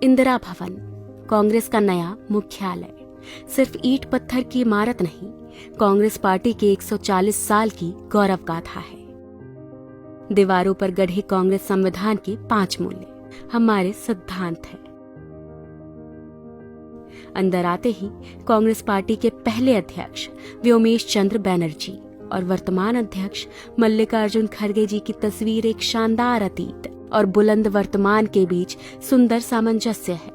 इंदिरा भवन, कांग्रेस का नया मुख्यालय, सिर्फ ईंट पत्थर की इमारत नहीं, कांग्रेस पार्टी के 140 साल की गौरव गाथा है। दीवारों पर गढ़े कांग्रेस संविधान के 5 मूल्य हमारे सिद्धांत हैं। अंदर आते ही कांग्रेस पार्टी के पहले अध्यक्ष व्योमेश चंद्र बैनर्जी और वर्तमान अध्यक्ष मल्लिकार्जुन खड़गे जी की तस्वीर एक शानदार अतीत और बुलंद वर्तमान के बीच सुंदर सामंजस्य है।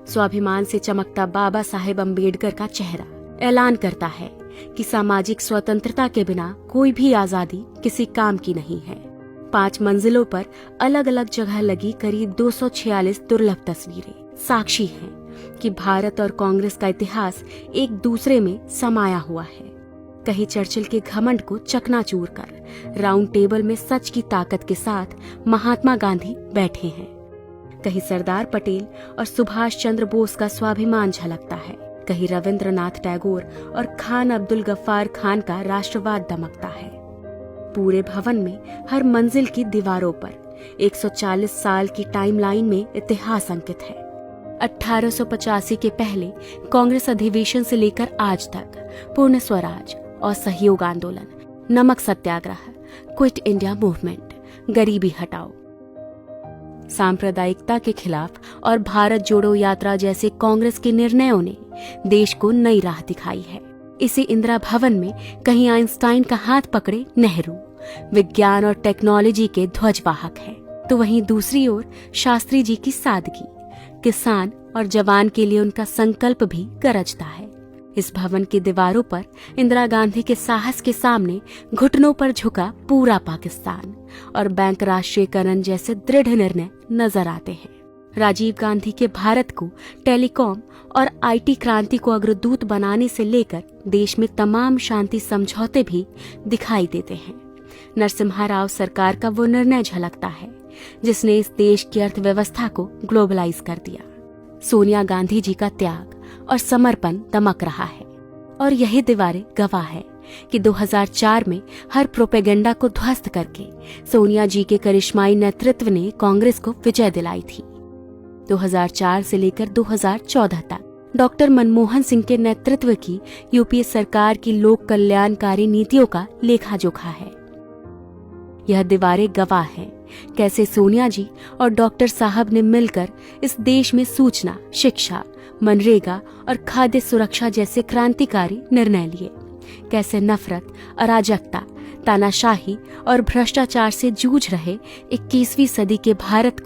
स्वाभिमान से चमकता बाबा साहेब अम्बेडकर का चेहरा ऐलान करता है कि सामाजिक स्वतंत्रता के बिना कोई भी आजादी किसी काम की नहीं है। 5 मंजिलों पर अलग अलग जगह लगी करीब 246 दुर्लभ तस्वीरें साक्षी हैं कि भारत और कांग्रेस का इतिहास एक दूसरे में समाया हुआ है। कहीं चर्चिल के घमंड को चकनाचूर कर राउंड टेबल में सच की ताकत के साथ महात्मा गांधी बैठे हैं, कहीं सरदार पटेल और सुभाष चंद्र बोस का स्वाभिमान झलकता है, कहीं रविंद्रनाथ टैगोर और खान अब्दुल गफ्फार खान का राष्ट्रवाद दमकता है। पूरे भवन में हर मंजिल की दीवारों पर 140 साल की टाइमलाइन में इतिहास अंकित है। 1885 के पहले कांग्रेस अधिवेशन से लेकर आज तक पूर्ण स्वराज और सहयोग आंदोलन, नमक सत्याग्रह, क्विट इंडिया मूवमेंट, गरीबी हटाओ, सांप्रदायिकता के खिलाफ और भारत जोड़ो यात्रा जैसे कांग्रेस के निर्णयों ने देश को नई राह दिखाई है। इसी इंदिरा भवन में कहीं आइंस्टाइन का हाथ पकड़े नेहरू विज्ञान और टेक्नोलॉजी के ध्वजवाहक हैं, तो वहीं दूसरी ओर शास्त्री जी की सादगी, किसान और जवान के लिए उनका संकल्प भी गरजता है। इस भवन की दीवारों पर इंदिरा गांधी के साहस के सामने घुटनों पर झुका पूरा पाकिस्तान और बैंक राष्ट्रीयकरण जैसे दृढ़ निर्णय नजर आते हैं। राजीव गांधी के भारत को टेलीकॉम और आईटी क्रांति को अग्रदूत बनाने से लेकर देश में तमाम शांति समझौते भी दिखाई देते हैं। नरसिम्हा राव सरकार का वो निर्णय झलकता है जिसने इस देश की अर्थव्यवस्था को ग्लोबलाइज कर दिया। सोनिया गांधी जी का त्याग और समर्पण दमक रहा है और यही दीवारें गवाह है कि 2004 में हर प्रोपेगेंडा को ध्वस्त करके सोनिया जी के करिश्माई नेतृत्व ने कांग्रेस को विजय दिलाई थी। 2004 से लेकर 2014 तक डॉक्टर मनमोहन सिंह के नेतृत्व की यूपीए सरकार की लोक कल्याणकारी नीतियों का लेखा जोखा है। यह दीवारें गवाह हैं कैसे सोनिया जी और डॉक्टर साहब ने मिलकर इस देश में सूचना, शिक्षा, मनरेगा और खाद्य सुरक्षा जैसे क्रांतिकारी निर्णय लिए, कैसे नफरत, अराजकता, तानाशाही और भ्रष्टाचार से जूझ रहे 21वीं सदी के भारत को